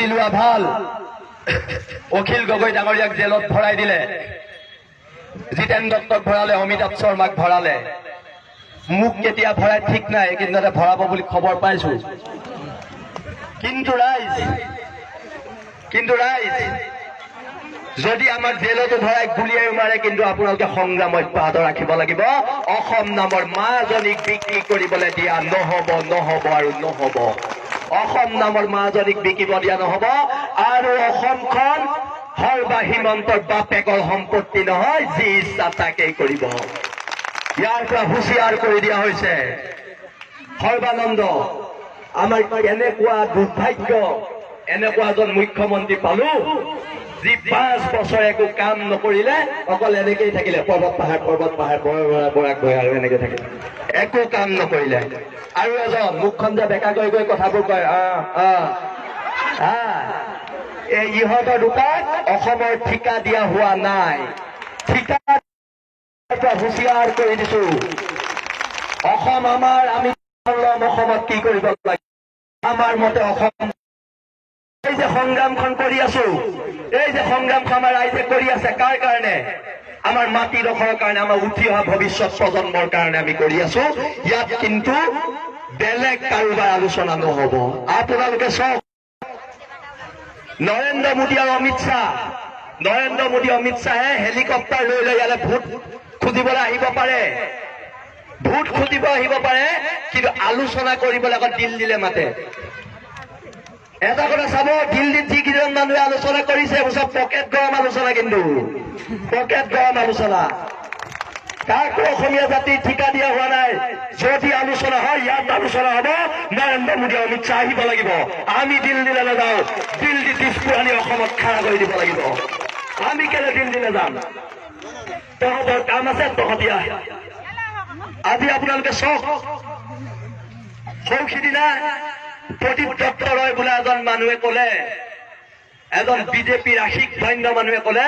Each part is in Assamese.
বুজি লোৱা ভাল অখিল গগৈ ডাঙৰীয়াক জেলত ভৰাই দিলে, জিতেন দত্তক ভৰালে, অমিতাভ শৰ্মাক ভৰালে, মোক কেতিয়া ভৰাই ঠিক নাই, এইকেইদিনতে ভৰাব বুলি খবৰ পাইছো। কিন্তু ৰাইজ যদি আমাক জেলতো ভৰাই গুলিয়াই মাৰে, কিন্তু আপোনালোকে সংগ্ৰাম অব্যাহত ৰাখিব লাগিব। অসম নামৰ মাজনীক বিক্ৰী কৰিবলৈ দিয়া নহব, নহব আৰু নহব। অসম নামৰ মাজনীক বিকিব দিয়া নহব। আৰু অসমখন সৰ্বা হিমন্তৰ বাপেকৰ সম্পত্তি নহয়, যি ইচ্ছা তাকেই কৰিব। ইয়াৰ পৰা হুঁচিয়াৰ কৰি দিয়া হৈছে। সৰ্বানন্দ, আমাৰ এনেকুৱা দুৰ্ভাগ্য, এনেকুৱা এজন মুখ্যমন্ত্ৰী পালো যি 5 বছৰ একো কাম নকৰিলে, অকল এনেকেই থাকিলে, পৰ্বত পাহাৰ বৰাক গৈ আৰু এনেকে থাকিলে, একো কাম নকৰিলে। আৰু এজন মুখখন যে বেকা গৈ গৈ কথাবোৰ কয়, এই ইহঁতৰ দুটাক অসমৰ ঠিকা দিয়া হোৱা নাই। ঠিকা হুঁচিয়াৰ কৰি দিছো। অসম আমাৰ, আমি অসমত কি কৰিব লাগে। আমাৰ মতে অসম, এই যে সংগ্ৰামখন কৰি আছো, এই যে সংগ্ৰামখন আমাৰ ৰাইজে কৰি আছে, কাৰ কাৰণে? আমাৰ মাটিডোখৰৰ কাৰণে, আমাৰ উঠি অহা ভৱিষ্যত প্ৰজন্মৰ কাৰণে আমি কৰি আছো। ইয়াত কিন্তু বেলেগ কাৰোবাৰ আলোচনা নহব। আপোনালোকে চাওক, নৰেন্দ্ৰ মোদী আৰু অমিত শ্বাহে হেলিকপ্টাৰ লৈ লৈ ইয়ালে ভোট খুজিবলৈ আহিব পাৰে, কিন্তু আলোচনা কৰিবলৈ আকৌ দিল্লীলৈ মাতে। এটা কথা চাব, দিল্লীত যিকেইজন মানুহে আলোচনা কৰিছে, চব পকেট গৰম আলোচনা, কিন্তু পকেট গৰম আলোচনা। কাকো অসমীয়া জাতিৰ ঠিকা দিয়া হোৱা নাই। যদি আলোচনা হয়, ইয়াত আলোচনা হব, নৰেন্দ্ৰ মোদী অমিত শ্বাহ আহিব লাগিব। আমি দিল্লীলৈ নাযাওঁ, দিল্লী দিছপুৰ আনি অসমত খাৰা কৰি দিব লাগিব। আমি কেলে দিল্লীলৈ যাম? তহঁতৰ কাম আছে, তহঁতি আহ। আজি আপোনালোকে চাওক, সৌখিদিনা প্ৰদীপ দত্ত ৰয় বোলে এজন মানুহে কলে, এজন বিজেপিৰ আশিক ধন্য মানুহে কলে,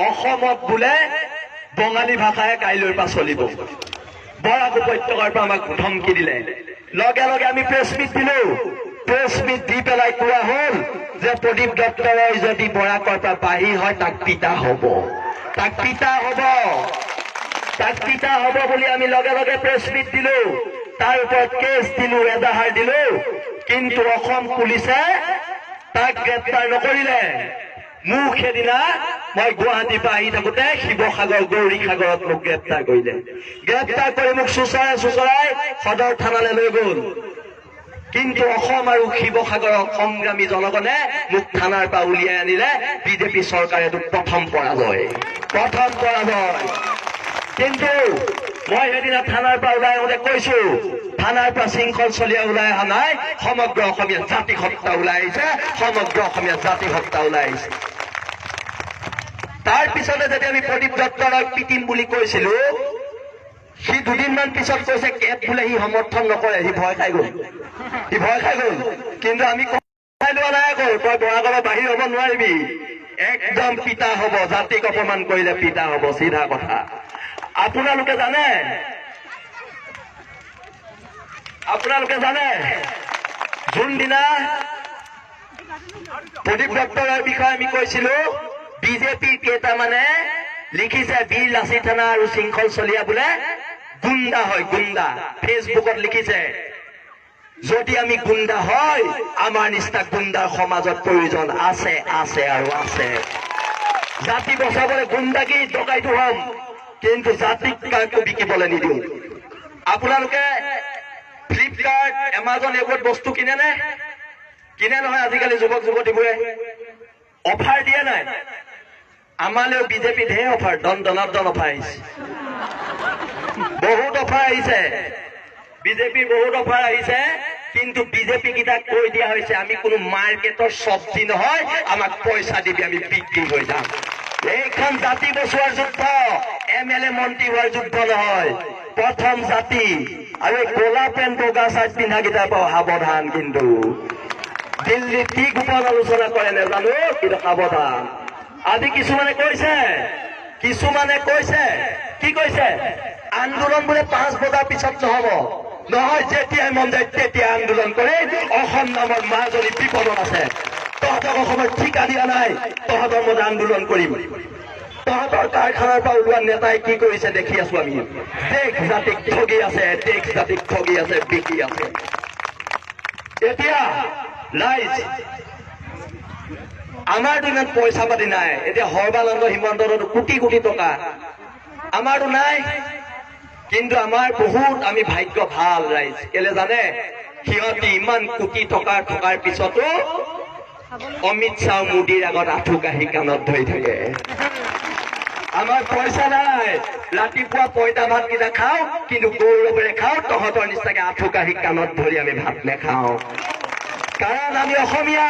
অসমত বোলে বঙালী ভাষাহে কাইলৈৰ পৰা চলিব। বৰাক উপত্যকাৰ পৰা আমাক ধমকি দিলে। লগে লগে আমি প্ৰেছ মিট দিলো। প্ৰেছ মিট দি পেলাই কোৱা হল যে প্ৰদীপ দত্ত ৰয় যদি বৰাকৰ পৰা বাহিৰ হয়, তাক পিতা হব বুলি আমি লগে লগে প্ৰেছ মিট দিলো। তাৰ ওপৰত কেছ দিলো, এজাহাৰ দিলো, কিন্তু অসম পুলিচে তাক গ্ৰেপ্তাৰ নকৰিলে। মোক সেইদিনা মই গুৱাহাটীৰ পৰা আহি থাকোতে শিৱসাগৰ গৌৰীসাগৰত মোক গ্ৰেপ্তাৰ কৰিলে। গ্ৰেপ্তাৰ কৰি মোক চুচৰাই সদৰ থানালৈ লৈ গল। কিন্তু অসম আৰু শিৱসাগৰৰ সংগ্ৰামী জনগণে মোক থানাৰ পৰা উলিয়াই আনিলে। বিজেপি চৰকাৰে প্ৰথম পৰাজয়। কিন্তু মই সেইদিনা থানাৰ পৰা ওলাই আহোঁতে কৈছো, থানাৰ পৰা শৃংখল চলিয়া ওলাই অহা নাই, সমগ্ৰ অসমীয়া জাতি সত্তা ওলাই আহিছে, তাৰ পিছতে যদি আমি প্ৰদীপ দত্তক পিটিম বুলি কৈছিলো, সি দুদিনমান পিছত কৈছে কেট বোলে সি সমৰ্থন নকৰে, সি ভয় খাই গল। কিন্তু আমি কথাই লোৱা নাই আকৌ, তই বৰাকৰ বাহিৰ হব নোৱাৰিবি, একদম পিতা হব, জাতিক অপমান কৰিলে পিতা হব, চিধা কথা। আপোনালোকে জানে যোনদিনা প্ৰদীপ দত্তৰ বিষয়ে আমি কৈছিলো, বিজেপিৰ কেইটামানে লিখিছে বীৰ লাচিত থানা আৰু শৃংখল চলিয়া বোলে গুণ্ডা হয়, গুণ্ডা। ফেচবুকত লিখিছে, যদি আমি গুণ্ডা হয়, আমাৰ নিচিনা গুণ্ডাৰ সমাজত প্ৰয়োজন আছে আৰু আছে। জাতি বচাবলৈ গুণ্ডাগী ডকাইতো হম, কিন্তু জাতিক কাকো বিকিবলৈ নিদিওঁ। আপোনালোকে ফ্লিপকাৰ্ট, এমাজন এইবোৰত বস্তু কিনে নহয় আজিকালি যুৱক যুৱতীবোৰে? অফাৰ দিয়ে নাই? আমালৈও বিজেপি ঢেৰ অফাৰ, দনাদন অফাৰ আহিছে, বহুত অফাৰ আহিছে, বিজেপিৰ বহুত অফাৰ আহিছে। কিন্তু বিজেপি কেইটাক কৈ দিয়া হৈছে, আমি কোনো মাৰ্কেটৰ চব্জি নহয়, আমাক পইচা দিবি, আমি বিক্ৰী হৈ যাম। এইখন জাতি বচোৱাৰ যুদ্ধ, MLA মন্ত্ৰী হোৱাৰ যুদ্ধ নহয়। প্ৰথম জাতি, আৰু এই কলা পেণ্ট বগা চাৰ্ট পিন্ধা কেইটাৰ পৰা সাৱধান। কিন্তু দিল্লীত কি গোপন আলোচনা কৰে নাজানো, কিন্তু সাৱধান। আজি কিছুমানে কৈছে কি কৈছে, আন্দোলন বোলে 5 বজাৰ পিছত নহব। নহয়, যেতিয়াই মন যায় তেতিয়াই আন্দোলন কৰি অসম নামৰ মাজনী বিপদত আছে। তহঁতক অসমৰ ঠিকা দিয়া নাই, তহঁতৰ মতে আন্দোলন কৰিম। তহঁতৰ কাৰখানাৰ পৰা ওলোৱা নেতাই কি কৰিছে দেখি আছো আমি। দেশ জাতিক ঠগি আছে, দেশ জাতিক ঠগি আছে, বিকি আছে। এতিয়া ৰাইজ, আমাৰতো ইমান পইচা পাতি নাই। এতিয়া সৰ্বানন্দ হিমন্ততো কোটি কোটি টকা, আমাৰতো নাই। কিন্তু আমাৰ বহুত আমি ভাগ্য ভাল ৰাইজ। কেলে জানে? সিহঁতি ইমান কোটি টকাৰ থকাৰ পিছতো অমিত শ্বাহ মোদীৰ আগত আঁঠু কাঢ়ি কাণত ধৰি থাকে। আমাৰ পইচা নাই, ৰাতিপুৱা পইতা ভাতকেইটা খাওঁ, কিন্তু গৌৰৱেৰে খাওঁ। তহঁতৰ নিচিনাকে আঁঠু কাঢ়ি কাণত ধৰি আমি ভাত নেখাওঁ। কাৰণ আমি অসমীয়া,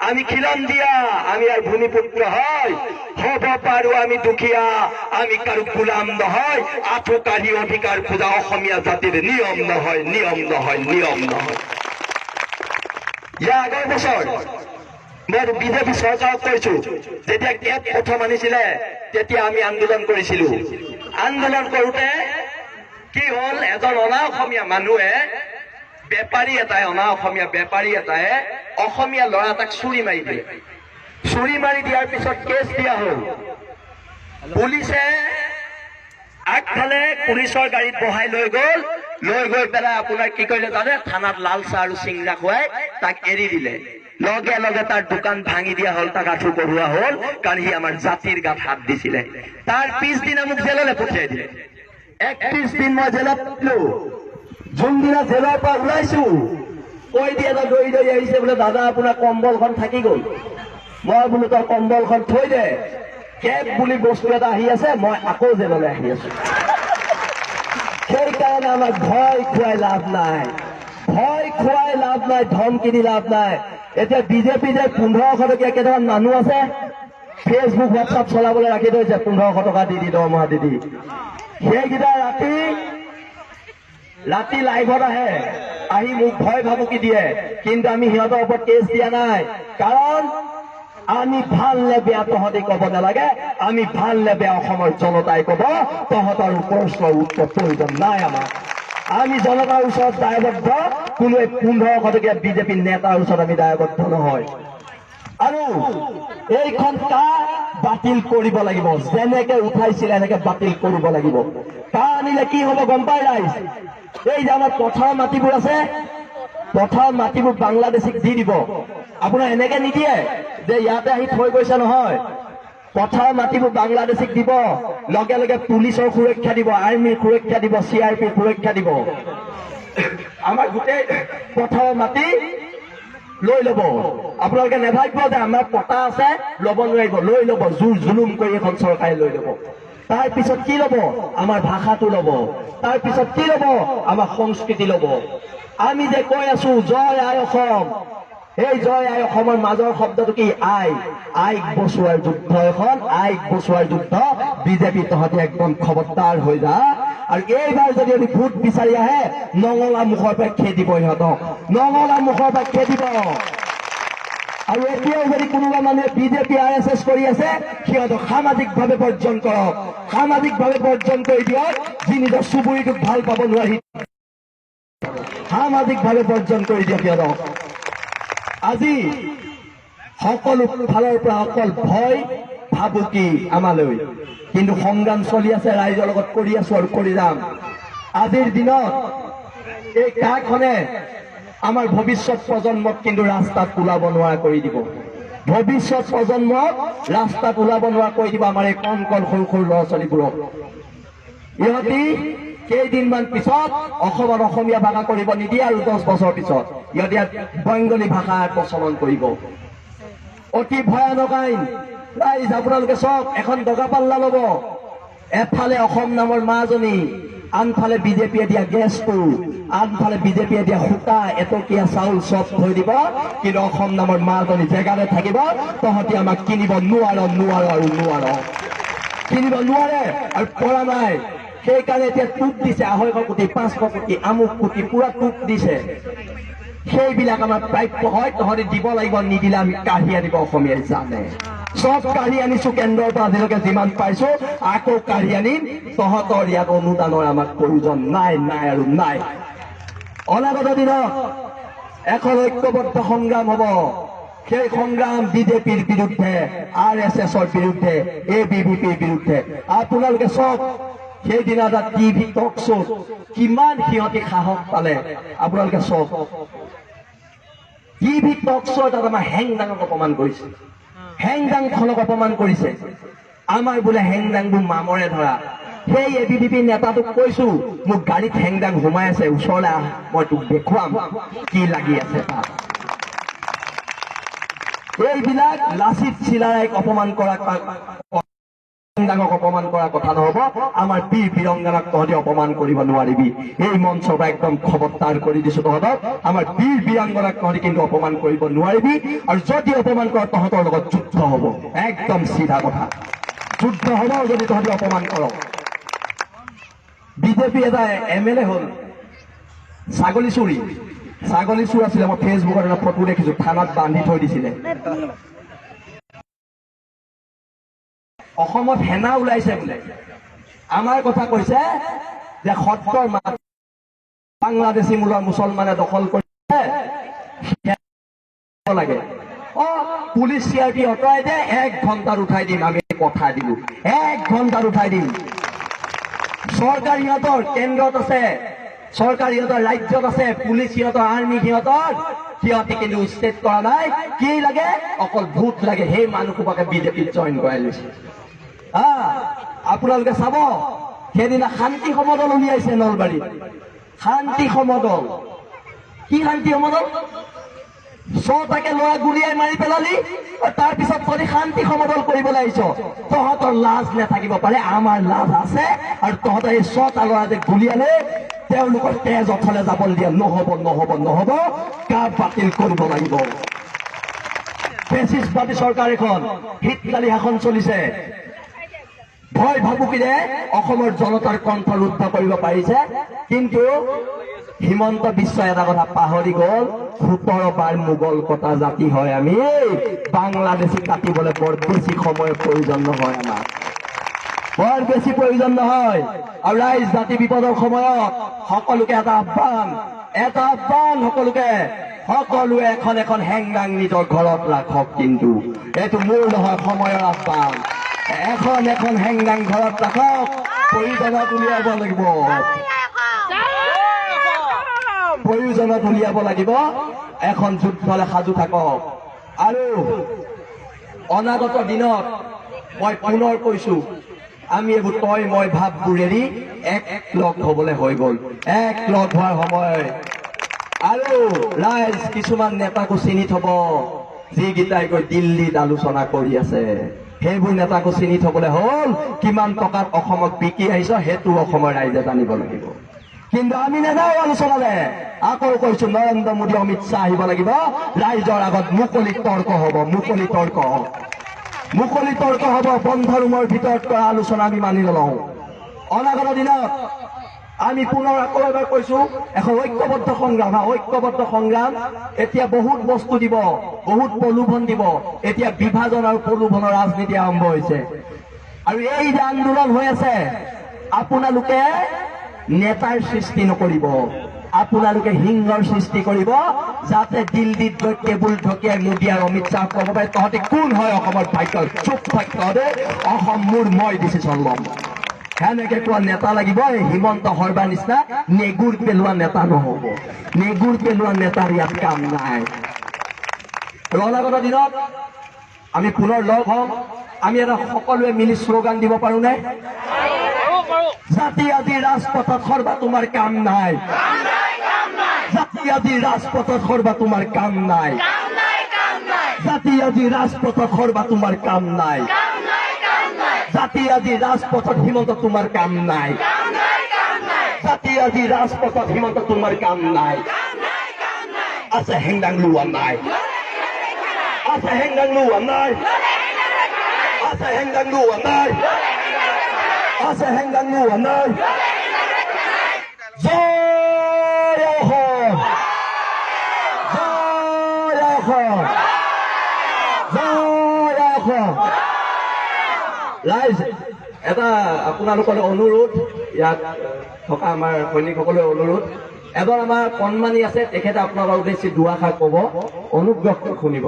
আমি খিলঞ্জীয়া, আমি আৰু ভূমিপুত্ৰ হয়। হ'ব পাৰো আমি দুখীয়া, আমি কাৰো গোলাম নহয়। আঁঠু কাঢ়ি অধিকাৰ খোজা অসমীয়া জাতিৰ নিয়ম নহয়, নিয়ম নহয়, নিয়ম নহয়। ইয়াৰ আগৰ বছৰ মই বিজেপি চৰকাৰক কৈছো, যেতিয়া গেট প্ৰথম আনিছিলে তেতিয়া আমি আন্দোলন কৰিছিলো। আন্দোলন কৰোতে কি হল, এজন অনা অসমীয়া মানুহে, বেপাৰী এটাই, অনা অসমীয়া বেপাৰী এটাই অসমীয়া ল'ৰা এটাক চুৰি মাৰি দিলে। চুৰি মাৰি দিয়াৰ পিছত কেছ দিয়া হল। পুলিচে আগফালে পুলিচৰ গাড়ীত বহাই লৈ গল। লৈ গৈ পেলাই আপোনাৰ কি কৰিলে জানে? থানাত লাল চাহ আৰু চিংৰা খুৱাই তাক এৰি দিলে। লগে লগে তাৰ দোকান ভাঙি দিয়া হল, তাক আঁঠু কঢ়োৱা হল, কাৰণ সি আমাৰ জাতিৰ গাত হাত দিছিলে। তাৰ পিছদিনা মোক জেললৈ পঠিয়াই দিলে। 31 দিন মই জেলত থাকিলো। যোনদিনা জেলৰ পৰা ওলাইছো, কৈ দিয়ে এটা দৌৰি দৌৰি আহিছে বোলে, দাদা আপোনাৰ কম্বলখন থাকি গল। মই বোলো তই কম্বলখন থৈ দে, কেব বুলি বস্তু এটা আহি আছে, মই আকৌ জেললৈ আহি আছো। সেইকাৰণে আমাক ভয় খুৱাই লাভ নাই, ভয় খুৱাই লাভ নাই, ধমকি দি লাভ নাই। এতিয়া বিজেপি যে 1500 টকীয়া কেইটামান মানুহ আছে, ফেচবুক হোৱাটছআপ চলাবলৈ ৰাখি থৈছে, 1500 টকা দি দৰমহা দি। সেইকেইটা ৰাতি লাইভত আহে, আহি মোক ভয় ভাবুকি দিয়ে। কিন্তু আমি সিহঁতৰ ওপৰত কেছ দিয়া নাই, কাৰণ আমি ভাল নে বেয়া তহঁতি কব নালাগে, আমি ভাল নে বেয়া অসমৰ জনতাই কব। তহঁতৰ প্ৰশ্নৰ উত্তৰ প্ৰয়োজন নাই আমাৰ। আমি জনতাৰ ওচৰত দায়বদ্ধ, কোনোৱে 1500 টকীয়া বিজেপি নেতাৰ ওচৰত আমি দায়বদ্ধ নহয়। আৰু এইখন কাৰ্ড বাতিল কৰিব লাগিব, যেনেকে উঠাইছিলে এনেকে বাতিল কৰিব লাগিব। কাৰ্ড আনিলে কি হব গম পাই ৰাইজ? এই যে আমাৰ পথাৰৰ মাটিবোৰ আছে, পথাৰৰ মাটিবোৰ বাংলাদেশীক দি দিব। আপোনাৰ এনেকে নিদিয়ে যে ইয়াতে আহি থৈ গৈছে নহয়, পথাৰৰ মাটিবোৰ বাংলাদেশীক দিব। লগে লগে পুলিচৰ সুৰক্ষা দিব, আৰ্মিৰ সুৰক্ষা দিব, CRPৰ সুৰক্ষা দিব। আমাৰ গোটেই পথাৰৰ মাটি লৈ লব। আপোনালোকে নেভাবিব যে আমাৰ পতা আছে লব নোৱাৰিব, লৈ লব। জোৰ জুলুম কৰি এখন চৰকাৰে লৈ লব। তাৰ পিছত কি লব? আমাৰ ভাষাটো লব। তাৰ পিছত কি লব? আমাৰ সংস্কৃতি লব। আমি যে কৈ আছো জয় আই অসম, এই জয় আই অসমৰ মাজৰ শব্দটো কি? আইক বচোৱাৰ যুদ্ধ এখন, আইক বচোৱাৰ যুদ্ধ। বিজেপি তহঁতি একদম খবৰদাৰ হৈ যা। আৰু এইবাৰ যদি আমি ভোট বিচাৰি আহে, নঙলা মুখৰ পৰা খেদিব সিহঁতক, নঙলা মুখৰ পৰা খেদিব। আৰু এতিয়াও যদি কোনোবা মানুহে বিজেপি RSS কৰি আছে, সিহঁতক সামাজিকভাৱে বৰ্জন কৰক, সামাজিকভাৱে বৰ্জন কৰি দিয়ক। যি নিজৰ চুবুৰীটোক ভাল পাব নোৱাৰি, সামাজিকভাৱে বৰ্জন কৰি দিয়ক সিহঁতক। আজি সকলো ফালৰ পৰা অকল ভয় ভাবুকি আমালৈ, কিন্তু সংগ্ৰাম চলি আছে, ৰাইজৰ লগত কৰি আছো আৰু কৰি যাম। আজিৰ দিনত এই কাখনে আমাৰ ভৱিষ্যত প্ৰজন্মক কিন্তু ৰাস্তাত ওলাব নোৱাৰা কৰি দিব। ভৱিষ্যত প্ৰজন্মক ৰাস্তাত ওলাব নোৱাৰা কৰি দিব আমাৰ এই কণ কণ সৰু সৰু ল'ৰা ছোৱালীবোৰক। ইহঁতি কেইদিনমান পিছত অসমত অসমীয়া ভাষা কৰিব নিদিয়ে, আৰু 10 বছৰ পিছত ইহঁতি বেংগলী ভাষা প্ৰচলন কৰিব। অতি ভয়ানক আইন। ৰাইজ আপোনালোকে চাওক, এখন দগাপাল্লা লব। এফালে অসম নামৰ মাজনী, আনফালে বিজেপিয়ে দিয়া গেছটো, আনফালে বিজেপিয়ে দিয়া সূতা, এটকীয়া চাউল চব থৈ দিব। কিন্তু অসম নামৰ মাজনী জেগাতে থাকিব। তহঁতি আমাক কিনিব নোৱাৰ, নোৱাৰ আৰু নোৱাৰ, কিনিব নোৱাৰে আৰু পৰা নাই। সেইকাৰণে এতিয়া টোপ দিছে 250 কোটি, 500 কোটি, আমুক কোটি, পুৰা টোপ দিছে। সেইবিলাক আমাৰ প্ৰাপ্য হয়, তহঁতি দিব লাগিব। নিদিলে আমি কাঢ়ি আনিব অসমীয়াই জানে। চব কাঢ়ি আনিছো কেন্দ্ৰৰ পৰা, আজিলৈকে যিমান পাইছো আকৌ কাঢ়ি আনিম। তহঁতৰ ইয়াত অনুদানৰ আমাক প্ৰয়োজন নাই, নাই আৰু নাই। অনাগত দিনত এখন ঐক্যবদ্ধ সংগ্ৰাম হব। সেই সংগ্ৰাম বিজেপিৰ বিৰুদ্ধে, RSSৰ বিৰুদ্ধে, ABVPৰ বিৰুদ্ধে। আপোনালোকে চব সেইদিনা এটা টিভি টক শ্ব'ত কিমান সিহঁতি সাহস পালে আপোনালোকে চব। টিভি টক শ্ব' এটাত আমাৰ হেংদাঙক অপমান কৰিছে, হেংদাংখনক অপমান কৰিছে। আমাৰ বোলে হেংদাংবোৰ মামৰে ধৰা। সেই ABVP নেতাটোক কৈছো, মোক গাড়ীত হেংদাং সোমাই আছে, ওচৰলৈ আহ, মই তোক দেখুৱাম কি লাগি আছে তাত। এইবিলাক লাচিত চিলাৰায়ক অপমান কৰা, হেংদাঙক অপমান কৰা কথা নহব। আমাৰ বীৰ বীৰংগনাক তহঁতি অপমান কৰিব নোৱাৰিবি। এই মঞ্চৰ পৰা একদম খবৰদাৰ কৰি দিছো তহঁতক, আমাৰ বীৰ বীৰাংগনাক তহঁতি কিন্তু অপমান কৰিব নোৱাৰিবি। আৰু যদি অপমান কৰ তহঁতৰ লগত যুদ্ধ হব, একদম চিধা কথা, যুদ্ধ হব যদি তহঁতি অপমান কৰ। বিজেপি এটা MLA হ'ল ছাগলী চুৰ আছিলে। মই ফেচবুকত এটা ফটো দেখিছো, থানাত বান্ধি থৈ দিছিলে। অসমত সেনা ওলাইছে বোলে। আমাৰ কথা কৈছে যে সত্ৰৰ বাংলাদেশী মূলৰ মুছলমানে দখল কৰিছে লাগে। পুলিচ CRP অঁতৰাই দে, 1 ঘণ্টাত উঠাই দিম। আমি কথা দিলো 1 ঘণ্টাত উঠাই দিম। চৰকাৰ সিহঁতৰ কেন্দ্ৰত আছে, চৰকাৰ সিহঁতৰ ৰাজ্যত আছে, পুলিচ সিহঁতৰ, আৰ্মি সিহঁতি কিন্তু ষ্টেট কৰা নাই। কি লাগে? অকল ভোট লাগে। সেই মানুহসোপাকে বিজেপিত জইন কৰাই লৈছে। আপোনালোকে চাব, সেইদিনা শান্তি সমদল উলিয়াইছে নলবাৰীত। শান্তি সমদল, কি শান্তি সমদল? 100টাকে ল'ৰা গুলিয়াই মাৰি পেলালি, তাৰ পিছত তহঁতি শান্তি সমদল কৰিবলৈ আহিছ। তহঁতৰ লাজ নাথাকিব পাৰে, আমাৰ লাজ আছে। আৰু তহঁতৰ এই 100টা ল'ৰা যে গুলিয়ালে, তেওঁলোকৰ তেজ অথলে যাবলৈ দিয়া নহব, নহব, নহব। কাম বাতিল কৰিব লাগিব। ফেচিষ্টবাদী চৰকাৰ এখন, হিটলাৰী শাসন চলিছে। ভয় ভাবুকিৰে অসমৰ জনতাৰ কণ্ঠ ৰুদ্ধ কৰিব পাৰিছে। কিন্তু হিমন্ত বিশ্বই এটা কথা পাহৰি গল, 17 বাৰ মোগল কটা জাতি হয় আমি। বাংলাদেশী কাটিবলৈ বৰ বেছি সময়ৰ প্ৰয়োজন নহয়, আমাৰ বৰ বেছি প্ৰয়োজন নহয়। আৰু ৰাইজ জাতি বিপদৰ সময়ত সকলোকে এটা আহ্বান, সকলোৱে এখন এখন হেংদাং নিজৰ ঘৰত ৰাখক। কিন্তু এইটো মোৰ নহয়, সময়ৰ আহ্বান। এখন এখন হেংদাং ঘৰত ৰাখক, প্ৰয়োজনত উলিয়াব লাগিব, প্ৰয়োজনত উলিয়াব লাগিব। এখন যুদ্ধলৈ সাজু থাকক। আৰু অনাগত দিনত মই পুনৰ কৈছো, আমি এইবোৰ তই মই ভাববোৰ এৰি এক লগ হবলৈ হৈ গল, এক লগ হোৱাৰ সময়। আৰু ৰাইজ কিছুমান নেতাকো চিনি থব, যিকেইটাই গৈ দিল্লীত আলোচনা কৰি আছে। সেইবোৰ নেতাকো চিনি থবলৈ হ'ল। কিমান টকাত অসমক বিকি আহিছ, সেইটো অসমৰ ৰাইজে জানিব লাগিব। কিন্তু আমি নাযাওঁ আলোচনালে। আকৌ কৈছো, নৰেন্দ্ৰ মোদী, অমিত শ্বাহ আহিব লাগিব। ৰাইজৰ আগত মুকলি তৰ্ক হব, মুকলি তৰ্ক হব। বন্ধ ৰুমৰ ভিতৰত কৰা আলোচনা আমি মানি নলওঁ। অনাগত দিনত আমি পুনৰ আকৌ এবাৰ কৈছো, এখন ঐক্যবদ্ধ সংগ্ৰাম। এতিয়া বহুত বস্তু দিব, বহুত প্ৰলোভন দিব। এতিয়া বিভাজন আৰু প্ৰলোভনৰ ৰাজনীতি আৰম্ভ হৈছে। আৰু এই যে আন্দোলন হৈ আছে, আপোনালোকে নেতাৰ সৃষ্টি নকৰিব, আপোনালোকে সিংহৰ সৃষ্টি কৰিব, যাতে দিল্লীত গৈ টেবুল ঢকিয়াই মোদী আৰু অমিত শ্বাহ ক'ব পাৰে, তহঁতি কোন হয় অসমৰ ভাগ্যৰ? চুপ থাক তহঁতে, অসম মোৰ, মই ডিচিশ্যন ল'ম। সেনেকে কোৱা নেতা লাগিব। এই হিমন্ত শৰ্মাৰ নিচিনা নেগুৰ পেলোৱা নেতা নহব। নেগুৰ পেলোৱা নেতাৰ ইয়াত কাম নাই। অনাগত দিনত আমি পুনৰ লগ হম। আমি এটা সকলোৱে মিলি শ্লোগান দিব পাৰোনে? জাতি আজি ৰাজপথত সৰবা তোমাৰ কাম নাই, জাতি আজি ৰাজপথত সৰবা তোমাৰ কাম নাই, জাতি আজি ৰাজপথত সৰবা তোমাৰ কাম নাই, জাতি আজি ৰাজপথত হিমন্ত তোমাৰ কাম নাই, জাতি আজি ৰাজপথত হিমন্ত তোমাৰ কাম নাই। আছে হেংদাং লোৱা নাই, আছে হেংদাং লোৱা নাই, আছে হেংদাং লোৱা নাই, আছে হেংদাং লোৱা নাই। জয় অসম, জয় অসম, জয় অসম। ৰাইজ, এটা আপোনালোকৰ অনুৰোধ, ইয়াত থকা আমাৰ সৈনিকসকলৰ অনুৰোধ, এজন আমাৰ কণমানি আছে, তেখেতে আপোনালোকৰ উদ্দেশ্যে দুআষাৰ ক'ব, অনুগ্ৰহ কৰি শুনিব।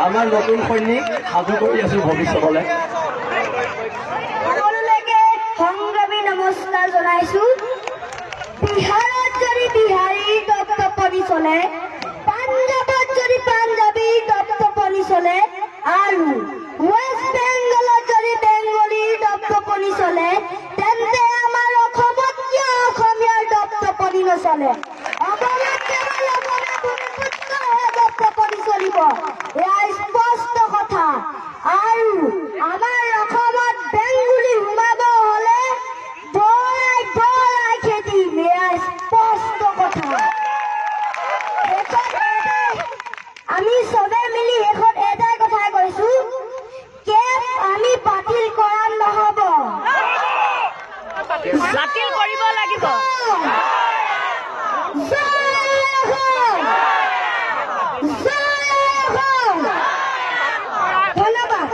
আমাৰ নতুন সৈনিক সাজু কৰি আছো ভৱিষ্যতলৈ। সকলোলৈকে সংগ্ৰামী নমস্কাৰ জনাইছো। বিহাৰত যদি বিহাৰী দপদপনি চলে, পাঞ্জাৱত যদি পাঞ্জাবী দপদপনি চলে, আৰু ৱেষ্ট বেংগলত যদি বেংগলীৰ দপদপনি চলে, তেন্তে আমাৰ অসমত কিয় অসমীয়াৰ দপদপনি নচলে? অসমত কেৱল অসমীয়া ভূমিপুত্ৰহে দপদপনি চলিব, এয়া স্পষ্ট কথা। আৰু আমাৰ অসমত বেংগলী সোমাব হলে বৰাই বৰাই খেদিম, এয়া স্পষ্ট কথা। আমি চবে মিলি শেষত এটাই কথাই কৈছো, কেম্প আমি বাতিল কৰা নহব, বাতিল কৰিব লাগিব। ধন্যবাদ।